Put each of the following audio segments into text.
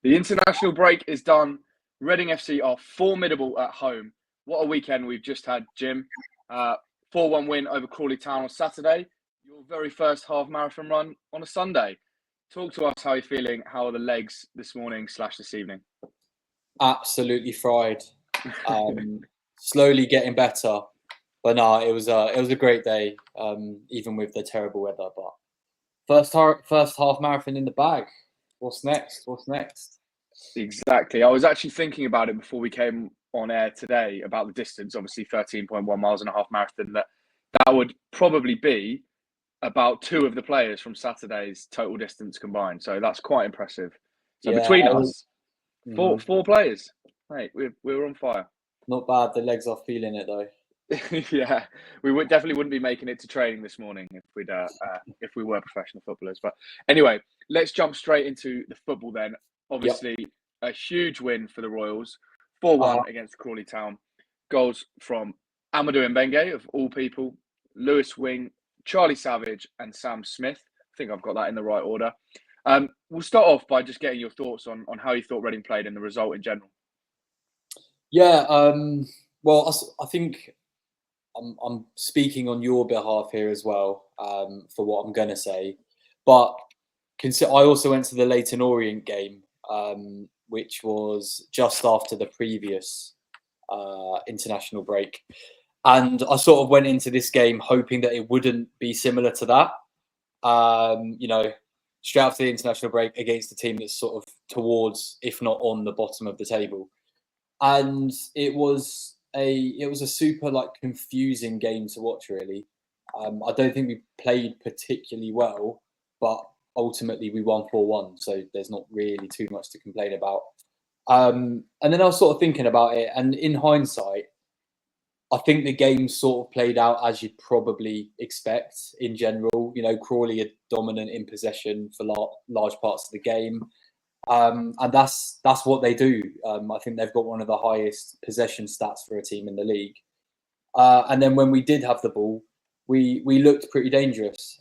The international break is done. Reading FC are formidable at home. What a weekend we've just had, Jim. 4-1 win over Crawley Town on Saturday. Your very first half marathon run on a Sunday. Talk to us how you're feeling. How are the legs this morning / this evening? Absolutely fried. Slowly getting better. But no, it was a great day, even with the terrible weather. But first half marathon in the bag. What's next? Exactly. I was actually thinking about it before we came on air today about the distance. Obviously, 13.1 miles and a half marathon. That would probably be about 2 of the players from Saturday's total distance combined. So that's quite impressive. So between us, four players. Mate, we're on fire. Not bad. The legs are feeling it though. Yeah, we definitely wouldn't be making it to training this morning if we were professional footballers. But anyway, let's jump straight into the football then. Obviously, a huge win for the Royals, 4-1 against Crawley Town. Goals from Amadou Mbenge, of all people, Lewis Wing, Charlie Savage, and Sam Smith. I think I've got that in the right order. We'll start off by just getting your thoughts on how you thought Reading played and the result in general. Yeah, well, I think I'm speaking on your behalf here as well for what I'm going to say. But I also went to the Leyton Orient game, which was just after the previous international break. And I sort of went into this game hoping that it wouldn't be similar to that. Straight after the international break against a team that's sort of towards, if not on the bottom of the table. And it was a super confusing game to watch, really. I don't think we played particularly well, but ultimately we won 4-1, so there's not really too much to complain about. And then I was sort of thinking about it, and in hindsight, I think the game sort of played out as you'd probably expect in general. Crawley are dominant in possession for large parts of the game. And that's what they do. I think they've got one of the highest possession stats for a team in the league. And then when we did have the ball, we looked pretty dangerous.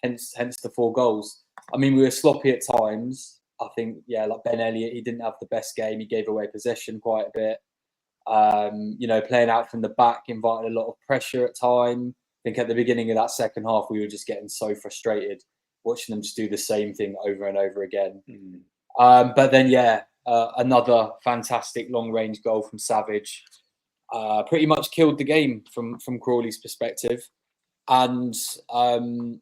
Hence the 4 goals. I mean, we were sloppy at times. I think, like Ben Elliott, he didn't have the best game. He gave away possession quite a bit. Playing out from the back invited a lot of pressure at time. I think at the beginning of that second half, we were just getting so frustrated watching them just do the same thing over and over again. But then, another fantastic long-range goal from Savage. Pretty much killed the game from Crawley's perspective. And I'm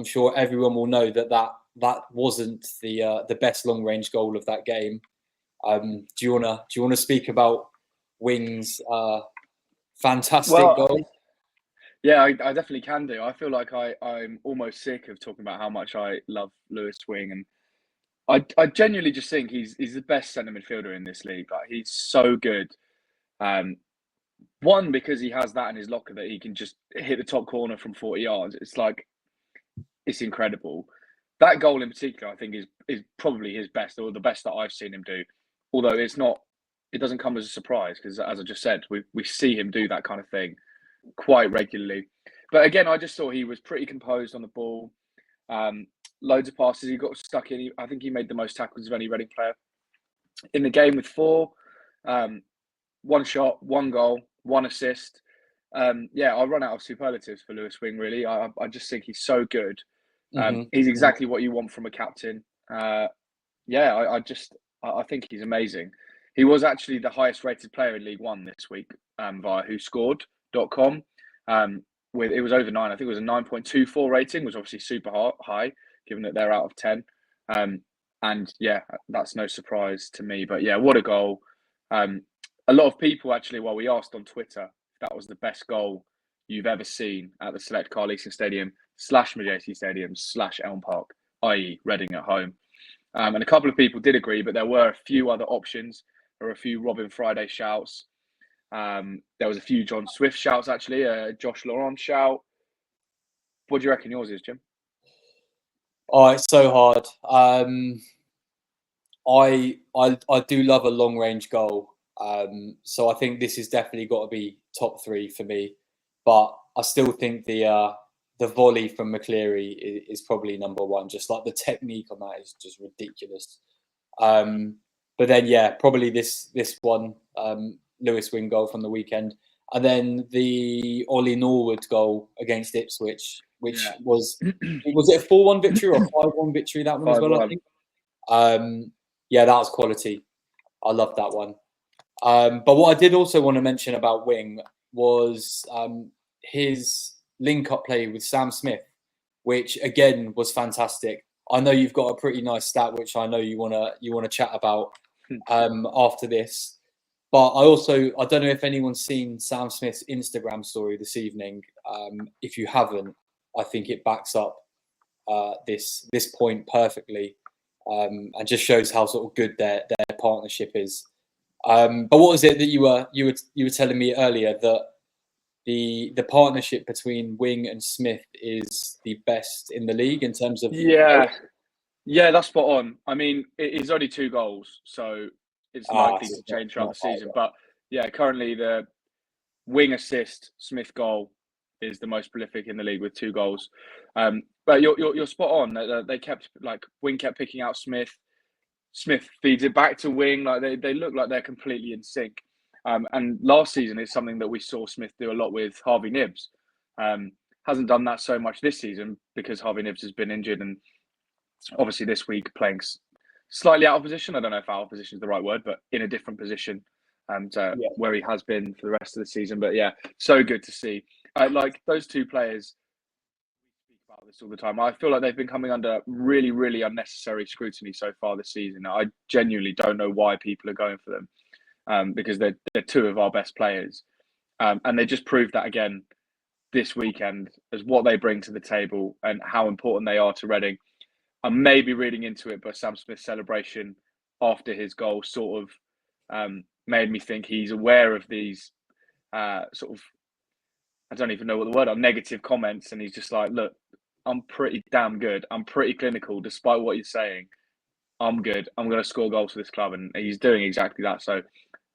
sure everyone will know that wasn't the best long-range goal of that game. Do you wanna speak about Wing's fantastic goal? Yeah, I definitely can do. I feel like I'm almost sick of talking about how much I love Lewis Wing, and I genuinely just think he's the best centre midfielder in this league. Like, he's so good. One, because he has that in his locker that he can just hit the top corner from 40 yards. It's incredible. That goal in particular, I think, is probably his best, or the best that I've seen him do. Although it doesn't come as a surprise because, as I just said, we see him do that kind of thing quite regularly. But again, I just thought he was pretty composed on the ball. Loads of passes. He got stuck in. I think he made the most tackles of any Reading player in the game with 4. 1 shot, 1 goal, 1 assist. I run out of superlatives for Lewis Wing, really. I just think he's so good. He's exactly what you want from a captain. I think he's amazing. He was actually the highest rated player in League One this week via WhoScored.com. It was over 9. I think it was a 9.24 rating, which was obviously super high, given that they're out of 10. That's no surprise to me. But yeah, what a goal. A lot of people actually, we asked on Twitter if that was the best goal you've ever seen at the Select Car Leasing Stadium / Majesty Stadium / Elm Park, i.e. Reading at home. And a couple of people did agree, but there were a few other options. There were a few Robin Friday shouts. There was a few John Swift shouts, actually, a Josh Laurent shout. What do you reckon yours is, Jim? Oh, it's so hard. I do love a long range goal. So I think this has definitely got to be top 3 for me. But I still think the volley from McCleary is probably number 1. Just like the technique on that is just ridiculous. But then, yeah, probably this one, Lewis Wing goal from the weekend. And then the Ollie Norwood goal against Ipswich, which was it a 4-1 victory or a 5-1 victory, that one as well, I think. Yeah, that was quality. I loved that one. But what I did also want to mention about Wing was his link-up play with Sam Smith, which again was fantastic. I know you've got a pretty nice stat, which I know you wanna chat about after this. But I don't know if anyone's seen Sam Smith's Instagram story this evening. If you haven't, I think it backs up this point perfectly, and just shows how sort of good their partnership is. But what was it that you were telling me earlier, that the partnership between Wing and Smith is the best in the league in terms of? Yeah, that's spot on. I mean, it's only 2 goals, so it's likely to change throughout the season. But yeah, currently the Wing assist Smith goal is the most prolific in the league with 2 goals. But you're spot on. They kept Wing kept picking out Smith. Smith feeds it back to Wing. Like they look like they're completely in sync. And last season is something that we saw Smith do a lot with Harvey Nibbs. Hasn't done that so much this season because Harvey Nibbs has been injured, and obviously this week playing slightly out of position. I don't know if out of position is the right word, but in a different position to where he has been for the rest of the season. But yeah, so good to see. Like those 2 players, we speak about this all the time. I feel like they've been coming under really, really unnecessary scrutiny so far this season. I genuinely don't know why people are going for them, because they're 2 of our best players. And they just proved that again this weekend as what they bring to the table and how important they are to Reading. I'm maybe reading into it, but Sam Smith's celebration after his goal sort of made me think he's aware of these sort of, I don't even know what the word are, negative comments. And he's just like, look, I'm pretty damn good. I'm pretty clinical, despite what you're saying. I'm good. I'm going to score goals for this club. And he's doing exactly that. So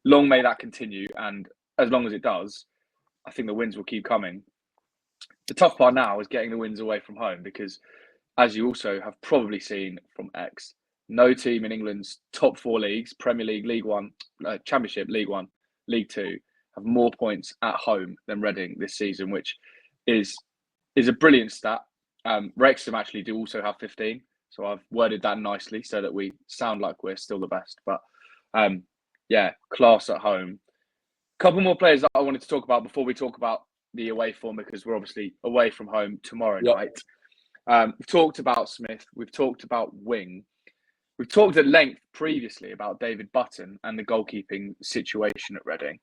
long may that continue. And as long as it does, I think the wins will keep coming. The tough part now is getting the wins away from home, because as you also have probably seen from X, no team in England's top 4 leagues, Premier League, League One, Championship, League One, League Two, have more points at home than Reading this season, which is a brilliant stat. Wrexham actually do also have 15, so I've worded that nicely so that we sound like we're still the best. But yeah, class at home. A couple more players that I wanted to talk about before we talk about the away form, because we're obviously away from home tomorrow night. We've talked about Smith. We've talked about Wing. We've talked at length previously about David Button and the goalkeeping situation at Reading.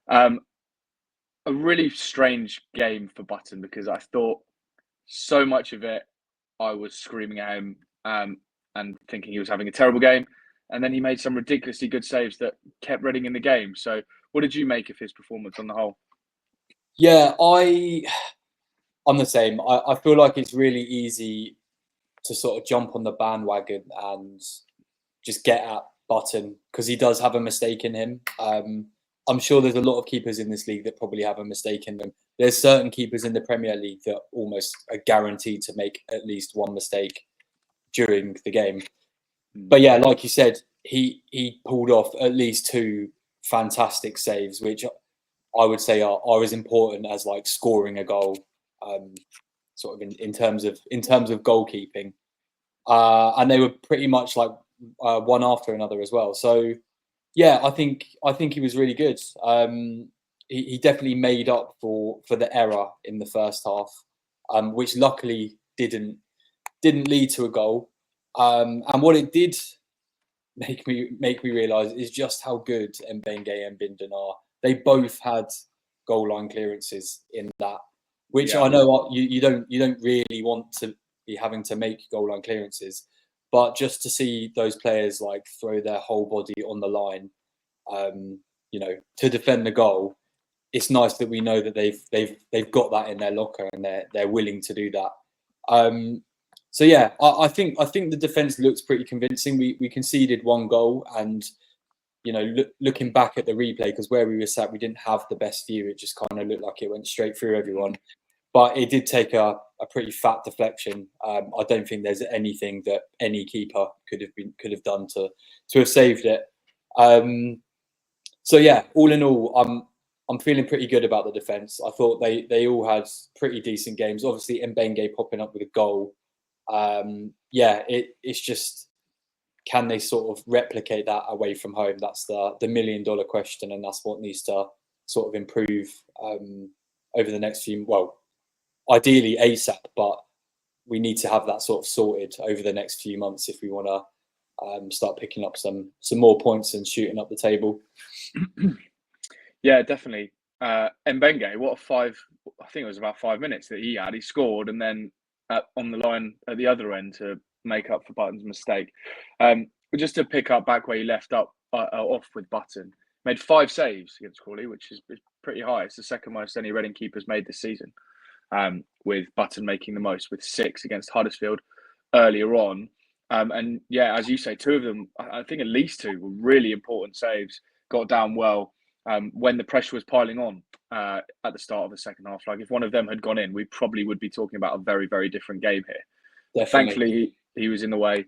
A really strange game for Button, because I thought so much of it, I was screaming at him and thinking he was having a terrible game. And then he made some ridiculously good saves that kept Reading in the game. So what did you make of his performance on the whole? Yeah, I'm the same. I feel like it's really easy to sort of jump on the bandwagon and just get at Button, because he does have a mistake in him. I'm sure there's a lot of keepers in this league that probably have a mistake in them. There's certain keepers in the Premier League that almost are guaranteed to make at least one mistake during the game. But yeah, like you said, he pulled off at least 2 fantastic saves, which I would say are as important as like scoring a goal, sort of in terms of goalkeeping. And they were pretty much like one after another as well. So yeah, I think he was really good. He definitely made up for the error in the first half, which luckily didn't lead to a goal. And what it did make me realise is just how good Mbenge and Bindon are. They both had goal line clearances in that, which I know you don't really want to be having to make goal line clearances, but just to see those players like throw their whole body on the line, to defend the goal, it's nice that we know that they've got that in their locker and they're willing to do that. So yeah, I think the defence looks pretty convincing. We conceded 1 goal, and looking back at the replay, because where we were sat, we didn't have the best view. It just kind of looked like it went straight through everyone. but it did take a pretty fat deflection. I don't think there's anything that any keeper could have done to have saved it. So yeah, all in all, I'm feeling pretty good about the defence. I thought they all had pretty decent games. Obviously, Mbenge popping up with a goal. It's just, can they sort of replicate that away from home? That's the $1 million question, and that's what needs to sort of improve over the next few. Well, ideally ASAP, but we need to have that sort of sorted over the next few months if we want to start picking up some more points and shooting up the table. Yeah, definitely. Mbenge, I think it was about 5 minutes that he had. He scored, and then on the line at the other end to make up for Button's mistake. Just to pick up back where you left off with Button, made 5 saves against Crawley, which is pretty high. It's the second most any Reading keepers made this season, with Button making the most with 6 against Huddersfield earlier on. And yeah, as you say, 2 of them, I think at least 2 were really important saves, got down well when the pressure was piling on at the start of the second half. Like, if one of them had gone in, we probably would be talking about a very, very different game here. Definitely. Thankfully, he was in the way.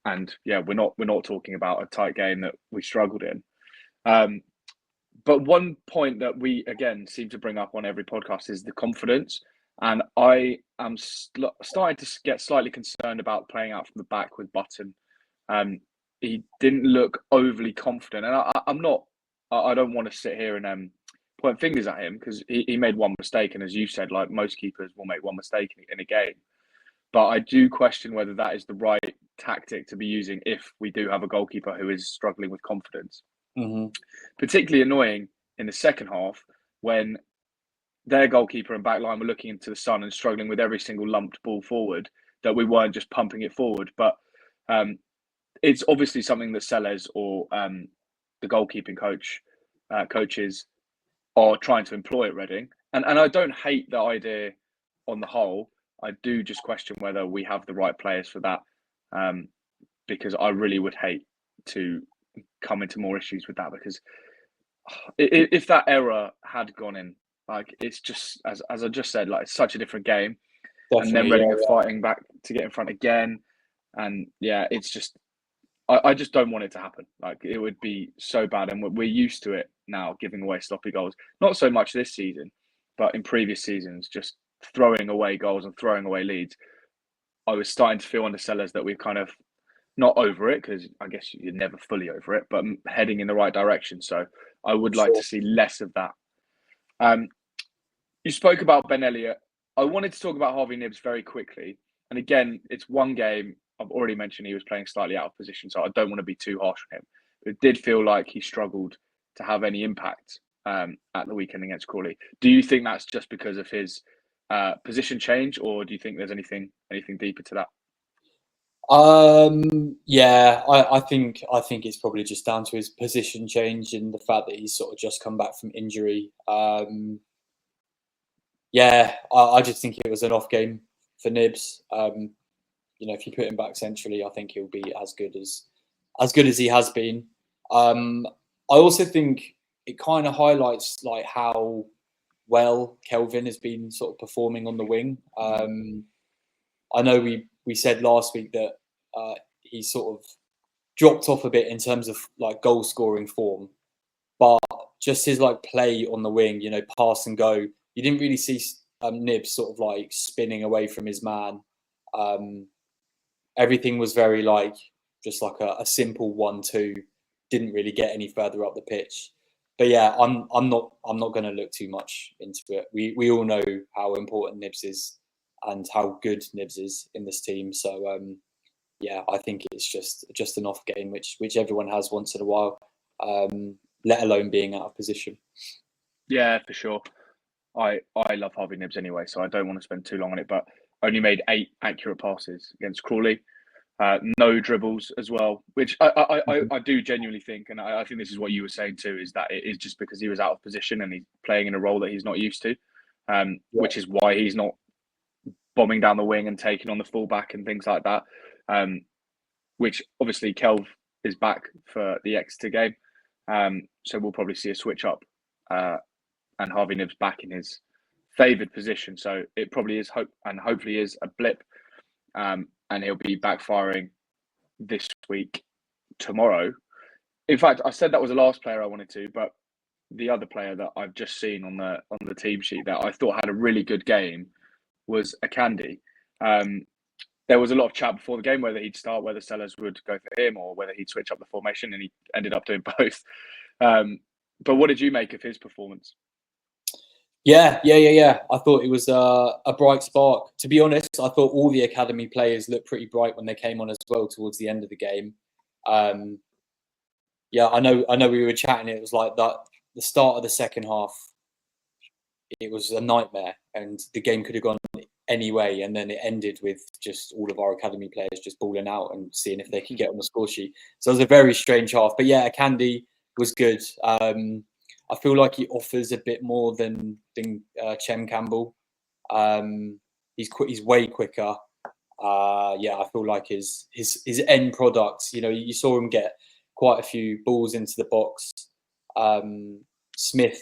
And yeah, we're not talking about a tight game that we struggled in. But one point that we, again, seem to bring up on every podcast is the confidence. And I am starting to get slightly concerned about playing out from the back with Button. He didn't look overly confident. And I don't want to sit here and point fingers at him, because he made one mistake. And as you said, like most keepers will make one mistake in a game. But I do question whether that is the right tactic to be using if we do have a goalkeeper who is struggling with confidence. Mm-hmm. Particularly annoying in the second half when their goalkeeper and backline were looking into the sun and struggling with every single lumped ball forward, that we weren't just pumping it forward. But it's obviously something that Sellers or the goalkeeping coaches are trying to employ at Reading. And I don't hate the idea on the whole. I do just question whether we have the right players for that, because I really would hate to come into more issues with that, because if that error had gone in, like, it's just, as I just said, like, it's such a different game. Definitely, and then Reading are fighting back to get in front again. And yeah, it's just, I just don't want it to happen. Like, it would be so bad. And we're used to it now, giving away sloppy goals. Not so much this season, but in previous seasons, just throwing away goals and throwing away leads. I was starting to feel under Sellers that we've kind of not over it, because I guess you're never fully over it, but heading in the right direction. So I would like to see less of that. You spoke about Ben Elliott. I wanted to talk about Harvey Knibbs very quickly. And again, it's one game. I've already mentioned he was playing slightly out of position, so I don't want to be too harsh on him. It did feel like he struggled to have any impact at the weekend against Crawley. Do you think that's just because of his position change, or do you think there's anything deeper to that? Yeah, I think it's probably just down to his position change and the fact that he's sort of just come back from injury. Yeah, I just think it was an off game for Knibbs. If you put him back centrally, I think he'll be as good as he has been. I also think it kind of highlights like how well Kelvin has been sort of performing on the wing. I know we said last week that he sort of dropped off a bit in terms of like goal scoring form, but just his like play on the wing, pass and go. You didn't really see Knibbs sort of like spinning away from his man. Everything was very like just like a simple 1-2. Didn't really get any further up the pitch. But yeah, I'm not going to look too much into it. We all know how important Knibbs is and how good Knibbs is in this team. So yeah, I think it's just an off game, which everyone has once in a while, let alone being out of position. Yeah, for sure. I love Harvey Knibbs anyway, so I don't want to spend too long on it, but only made 8 accurate passes against Crawley. No dribbles as well, which I do genuinely think, and I think this is what you were saying too, is that it is just because he was out of position and he's playing in a role that he's not used to, which is why he's not bombing down the wing and taking on the fullback and things like that, which obviously Kelv is back for the Exeter game, so we'll probably see a switch up and Harvey Knibbs back in his favoured position. So it probably is hopefully is a blip, and he'll be backfiring this week, tomorrow. In fact, I said that was the last player I wanted to, but the other player that I've just seen on the team sheet that I thought had a really good game was Akandi. There was a lot of chat before the game whether he'd start, whether Sellers would go for him, or whether he'd switch up the formation, and he ended up doing both. But what did you make of his performance? Yeah. I thought it was a bright spark. To be honest, I thought all the academy players looked pretty bright when they came on as well towards the end of the game. Yeah, I know we were chatting. It was like that. The start of the second half, it was a nightmare, and the game could have gone any way. And then it ended with just all of our academy players just balling out and seeing if they could get on the score sheet. So it was a very strange half. But yeah, Akandi was good. I feel like he offers a bit more than Chem Campbell. He's way quicker. Yeah, I feel like his end product. You know, you saw him get quite a few balls into the box. Smith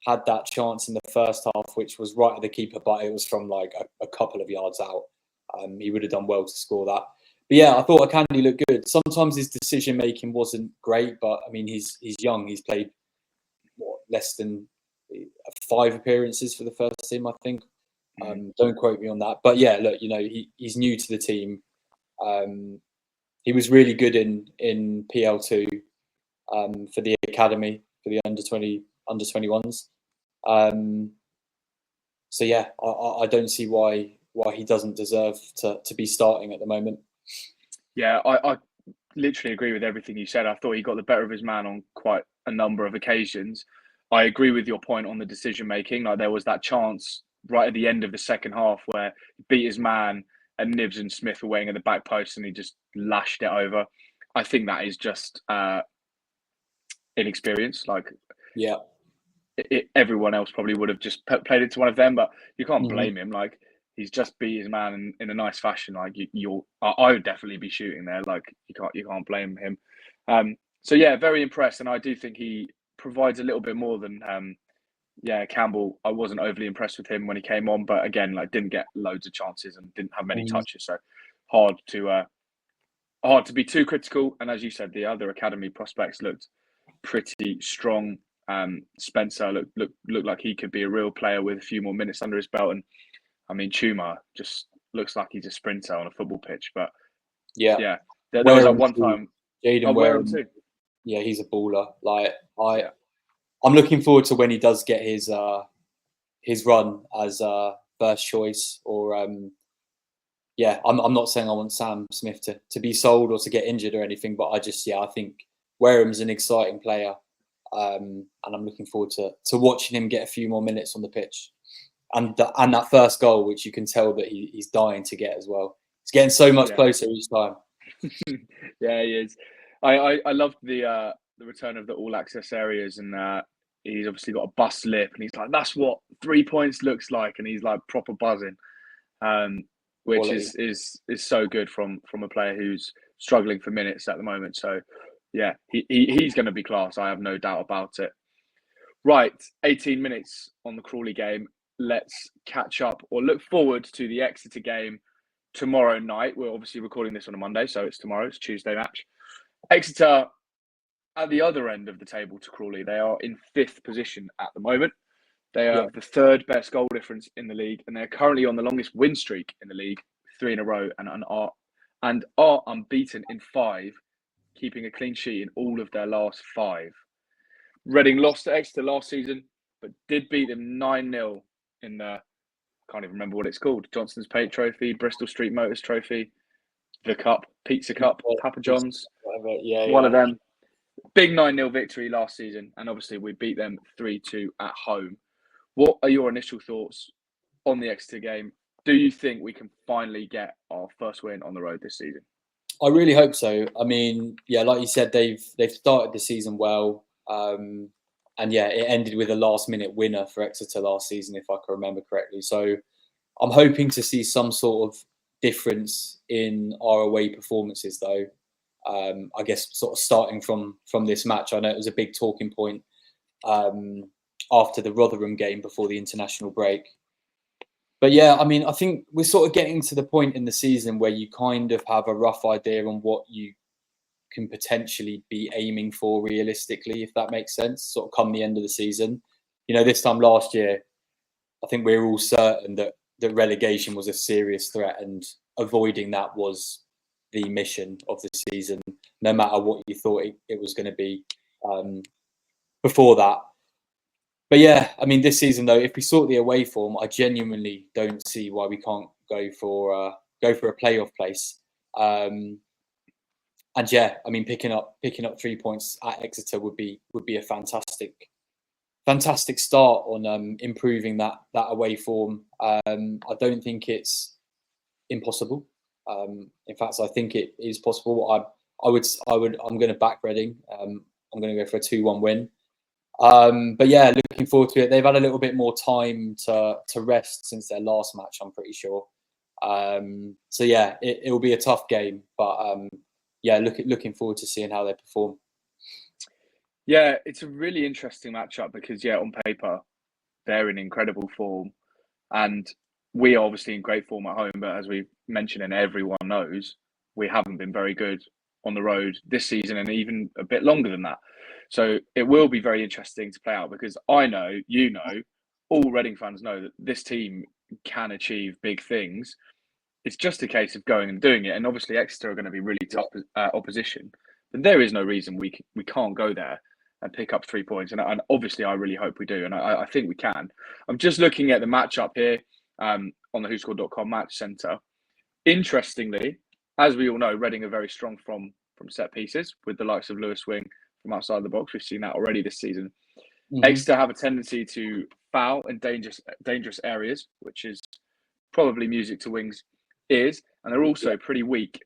had that chance in the first half, which was right at the keeper, but it was from like a couple of yards out. He would have done well to score that. But yeah, I thought Akandi looked good. Sometimes his decision making wasn't great, but I mean, he's young. He's played less than 5 appearances for the first team, I think. Don't quote me on that. But yeah, look, you know, he's new to the team. He was really good in PL2 for the academy, for the under 21s. So yeah, I don't see why he doesn't deserve to be starting at the moment. Yeah, I literally agree with everything you said. I thought he got the better of his man on quite a number of occasions. I agree with your point on the decision making. Like there was that chance right at the end of the second half where he beat his man and Nibs and Smith were waiting at the back post and he just lashed it over. I think that is just inexperience. Like, yeah, everyone else probably would have just played it to one of them, but you can't blame him. Like he's just beat his man in a nice fashion. Like I would definitely be shooting there. Like you can't blame him. So yeah, very impressed, and I do think he provides a little bit more than Campbell. I wasn't overly impressed with him when he came on, but again, like didn't get loads of chances and didn't have many touches, so hard to be too critical. And as you said, the other academy prospects looked pretty strong. Spencer looked like he could be a real player with a few more minutes under his belt, and I mean Chuma just looks like he's a sprinter on a football pitch. But yeah, there was that one time. Jaden Wareham too. Yeah, he's a baller. Like I'm looking forward to when he does get his run as first choice. Or I'm not saying I want Sam Smith to be sold or to get injured or anything, but I think Wareham's an exciting player, and I'm looking forward to watching him get a few more minutes on the pitch, and that first goal, which you can tell that he's dying to get as well. He's getting so much closer each time. Yeah, he is. I loved the return of the all access areas, and he's obviously got a bust lip, and he's like, that's what 3 points looks like, and he's like proper buzzing, which is so good from a player who's struggling for minutes at the moment. So yeah, he's going to be class. I have no doubt about it. Right, 18 minutes on the Crawley game. Let's catch up or look forward to the Exeter game tomorrow night. We're obviously recording this on a Monday, so it's tomorrow. It's Tuesday match. Exeter at the other end of the table to Crawley. They are in 5th position at the moment. They are the 3rd best goal difference in the league, and they're currently on the longest win streak in the league, 3 in a row, and are unbeaten in 5, keeping a clean sheet in all of their last 5. Reading lost to Exeter last season, but did beat them 9-0 in the, can't even remember what it's called, Johnson's Paint Trophy, Bristol Street Motors Trophy, the Cup, Pizza Cup, Papa John's, one of them. Big 9-0 victory last season, and obviously we beat them 3-2 at home. What are your initial thoughts on the Exeter game? Do you think we can finally get our first win on the road this season? I really hope so. I mean, yeah, like you said, they've started the season well, and yeah, it ended with a last-minute winner for Exeter last season, if I can remember correctly. So I'm hoping to see some sort of difference in our away performances, though. I guess sort of starting from this match, I know it was a big talking point after the Rotherham game before the international break. But yeah, I mean, I think we're sort of getting to the point in the season where you kind of have a rough idea on what you can potentially be aiming for realistically, if that makes sense, sort of come the end of the season. This time last year, I think we were all certain that relegation was a serious threat, and avoiding that was the mission of the season, no matter what you thought it was going to be before that. But yeah, I mean, this season though, if we sort the away form, I genuinely don't see why we can't go for a playoff place. And yeah, I mean, picking up 3 points at Exeter would be a fantastic start on improving that away form. I don't think it's impossible. In fact, I think it is possible. I'm going to back Reading. I'm going to go for a 2-1 win. But yeah, looking forward to it. They've had a little bit more time to rest since their last match, I'm pretty sure. So yeah, it will be a tough game, but yeah, looking forward to seeing how they perform. Yeah, it's a really interesting matchup because on paper they're in incredible form, and we are obviously in great form at home. But as we mentioned, and everyone knows, we haven't been very good on the road this season, and even a bit longer than that. So it will be very interesting to play out because I know, all Reading fans know that this team can achieve big things. It's just a case of going and doing it. And obviously, Exeter are going to be really tough opposition, but there is no reason we can't go there and pick up 3 points. And obviously, I really hope we do, and I think we can. I'm just looking at the matchup here on the WhoScored.com match centre. Interestingly, as we all know, Reading are very strong from set pieces with the likes of Lewis Wing from outside the box. We've seen that already this season. Mm-hmm. Exeter have a tendency to foul in dangerous areas, which is probably music to Wing's ears, and they're also pretty weak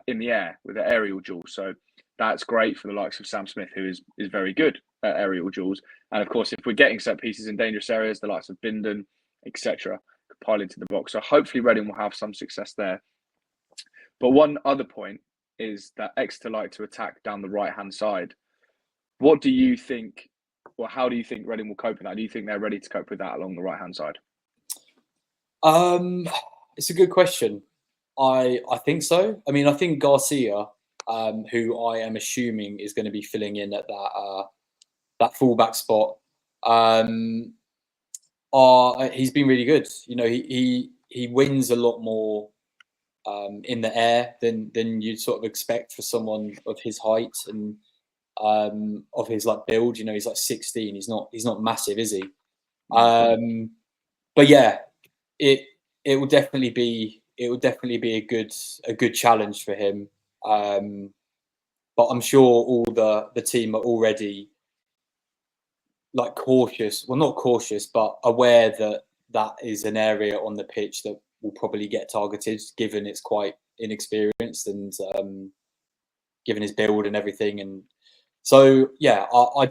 in the air with their aerial duels. So that's great for the likes of Sam Smith, who is very good at aerial duels. And of course, if we're getting set pieces in dangerous areas, the likes of Bindon, etc., could pile into the box. So hopefully Reading will have some success there. But one other point is that Exeter like to attack down the right-hand side. What do you think, or how do you think Reading will cope with that? Do you think they're ready to cope with that along the right-hand side? It's a good question. I think so. I mean, I think Garcia, who I am assuming is going to be filling in at that fullback spot, he's been really good. He wins a lot more in the air than you'd sort of expect for someone of his height and of his build. He's 16. He's not massive, is he? But yeah, it will definitely be a good challenge for him. But I'm sure all the team are already cautious. Well, not cautious, but aware that is an area on the pitch that will probably get targeted, given it's quite inexperienced and given his build and everything. And so, yeah, I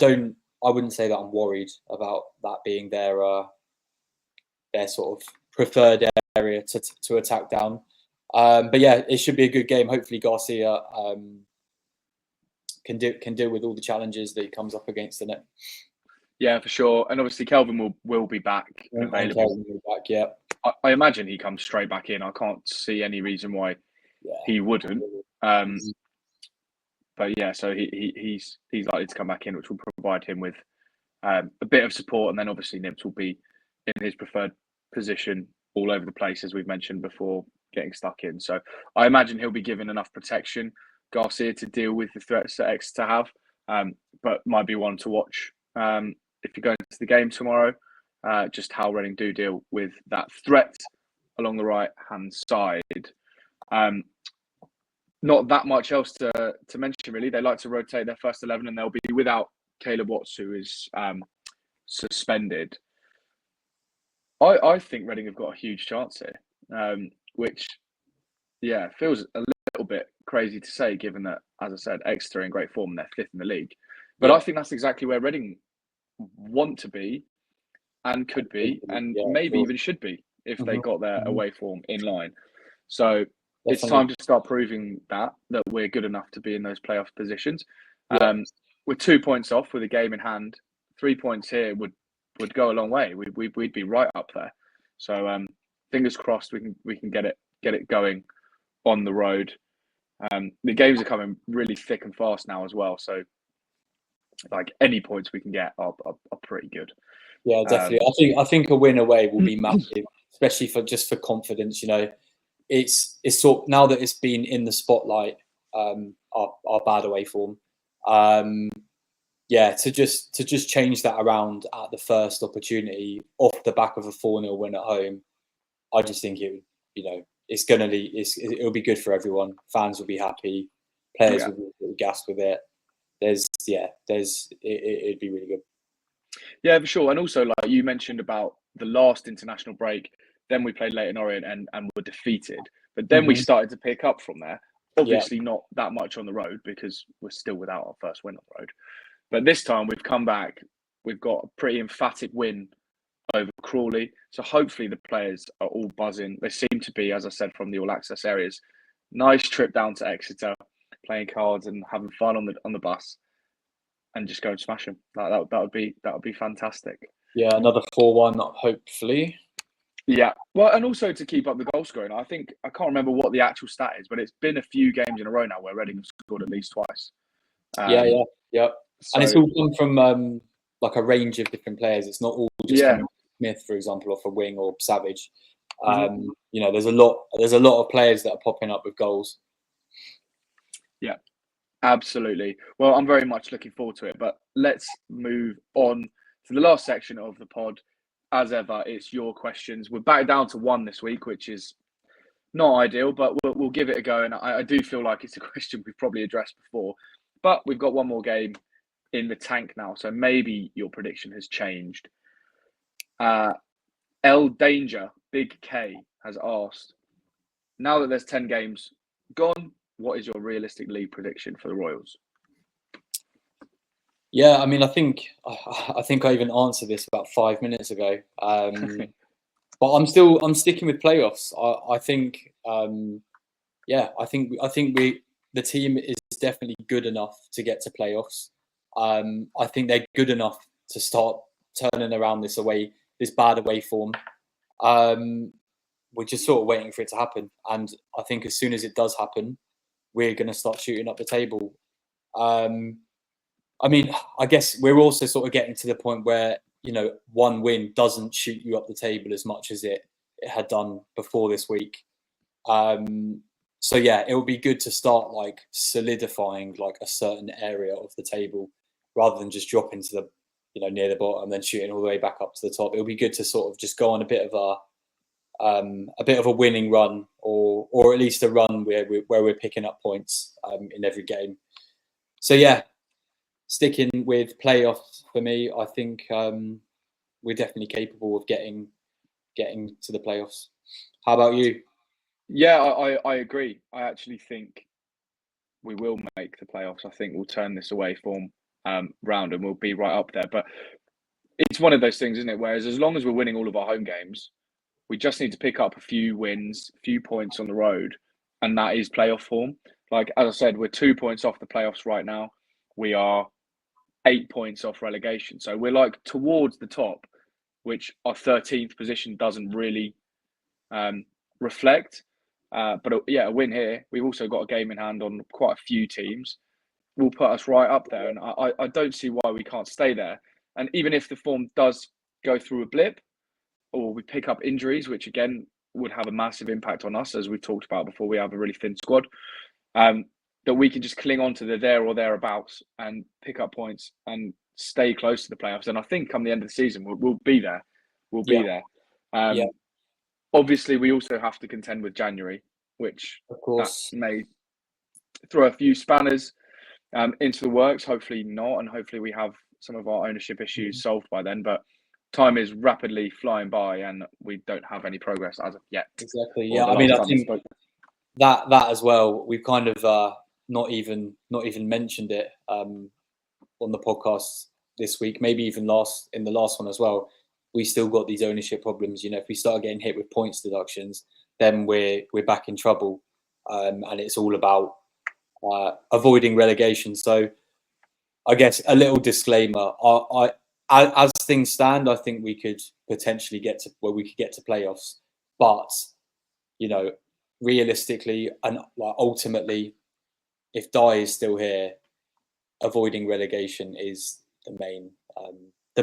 wouldn't say that I'm worried about that being their sort of preferred area to attack down. But yeah, it should be a good game. Hopefully Garcia can deal with all the challenges that he comes up against in it. Yeah, for sure. And obviously Kelvin will be back and available. Kelvin will be back, yeah. I imagine he comes straight back in. I can't see any reason why he wouldn't. But yeah, so he's likely to come back in, which will provide him with a bit of support. And then obviously Nibs will be in his preferred position all over the place, as we've mentioned before, getting stuck in. So I imagine he'll be given enough protection, Garcia, to deal with the threats that Exeter have. But might be one to watch if you're going to the game tomorrow, just how Reading do deal with that threat along the right-hand side. Not that much else to mention, really. They like to rotate their first 11, and they'll be without Caleb Watts, who is suspended. I think Reading have got a huge chance here, which, feels a little bit crazy to say, given that, as I said, Exeter are in great form and they're fifth in the league. But I think that's exactly where Reading want to be and could be, and maybe even should be if they got their away form in line. So it's time to start proving that we're good enough to be in those playoff positions. We're 2 points off with a game in hand. 3 points here would would go a long way. We'd be right up there. So fingers crossed we can get it going on the road. The games are coming really thick and fast now as well. So like any points we can get are pretty good. Yeah, definitely. I think a win away will be massive, especially for confidence. It's sort now that it's been in the spotlight, our bad away form. To just change that around at the first opportunity off the back of a 4-0 win at home, I just think it'll be good for everyone. Fans will be happy, players will be gassed with it. It'd be really good. Yeah, for sure. And also, like you mentioned about the last international break, then we played Leyton Orient and were defeated. But then we started to pick up from there. Obviously, not that much on the road because we're still without our first win on the road. But this time we've come back. We've got a pretty emphatic win over Crawley. So hopefully the players are all buzzing. They seem to be, as I said, from the all access areas. Nice trip down to Exeter, playing cards and having fun on the bus, and just go and smash them. That would be fantastic. Yeah, another 4-1, hopefully. Yeah, well, and also to keep up the goal scoring. I can't remember what the actual stat is, but it's been a few games in a row now where Reading have scored at least twice. Yeah. So, and it's all come from like a range of different players. It's not all just coming from Smith, for example, off a wing, or Savage. There's a lot of players that are popping up with goals. Yeah, absolutely. Well, I'm very much looking forward to it. But let's move on to the last section of the pod. As ever, it's your questions. We're back down to one this week, which is not ideal, but we'll give it a go. And I do feel like it's a question we've probably addressed before. But we've got one more game in the tank now, so maybe your prediction has changed. L Danger, Big K, has asked, now that there's 10 games gone, what is your realistic league prediction for the Royals? Yeah, I mean, I think I even answered this about 5 minutes ago. But I'm sticking with playoffs. I think the team is definitely good enough to get to playoffs. I think they're good enough to start turning around this bad away form. We're just sort of waiting for it to happen, and I think as soon as it does happen, we're going to start shooting up the table. I mean, I guess we're also sort of getting to the point where, one win doesn't shoot you up the table as much as it had done before this week. So yeah, it would be good to start like solidifying like a certain area of the table rather than just dropping to the, near the bottom and then shooting all the way back up to the top. It would be good to sort of just go on a bit of a winning run, or at least a run where we're picking up points in every game. So yeah, sticking with playoffs for me, I think we're definitely capable of getting to the playoffs. How about you? Yeah, I agree. I actually think we will make the playoffs. I think we'll turn this away form round and we'll be right up there. But it's one of those things, isn't it? Whereas as long as we're winning all of our home games, we just need to pick up a few wins, a few points on the road, and that is playoff form. Like, as I said, we're 2 points off the playoffs right now. We are 8 points off relegation. So we're like towards the top, which our 13th position doesn't really reflect. But a win here. We've also got a game in hand on quite a few teams. Will put us right up there. And I don't see why we can't stay there. And even if the form does go through a blip, or we pick up injuries, which again would have a massive impact on us, as we talked about before, we have a really thin squad, that we can just cling on to the there or thereabouts and pick up points and stay close to the playoffs. And I think come the end of the season, we'll be there. We'll be there. Obviously, we also have to contend with January, which of course may throw a few spanners into the works. Hopefully not, and hopefully we have some of our ownership issues solved by then. But time is rapidly flying by, and we don't have any progress as of yet. Exactly. Yeah, I mean, I think that as well. We've kind of not even mentioned it on the podcast this week. Maybe even in the last one as well. We still got these ownership problems. If we start getting hit with points deductions, then we're back in trouble, and it's all about avoiding relegation. So, I guess a little disclaimer: as things stand, I think we could potentially get to playoffs. But realistically and ultimately, if Dye is still here, avoiding relegation is the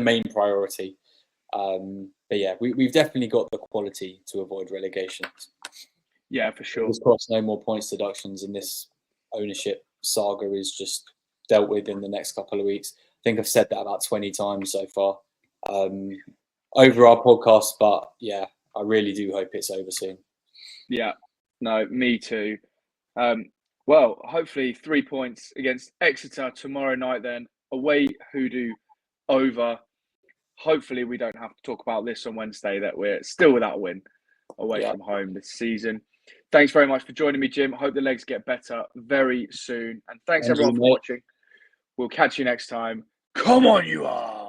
main priority. But yeah, we've definitely got the quality to avoid relegation. Yeah, for sure. Of course, no more points deductions, and this ownership saga is just dealt with in the next couple of weeks. I think I've said that about 20 times so far over our podcast, but yeah, I really do hope it's over soon. Yeah, no, me too. Well, hopefully 3 points against Exeter tomorrow night then. Away Hoodoo over. Hopefully we don't have to talk about this on Wednesday, that we're still without a win away from home this season. Thanks very much for joining me, Jim. I hope the legs get better very soon. And thanks everyone for watching. We'll catch you next time. Come on, you are.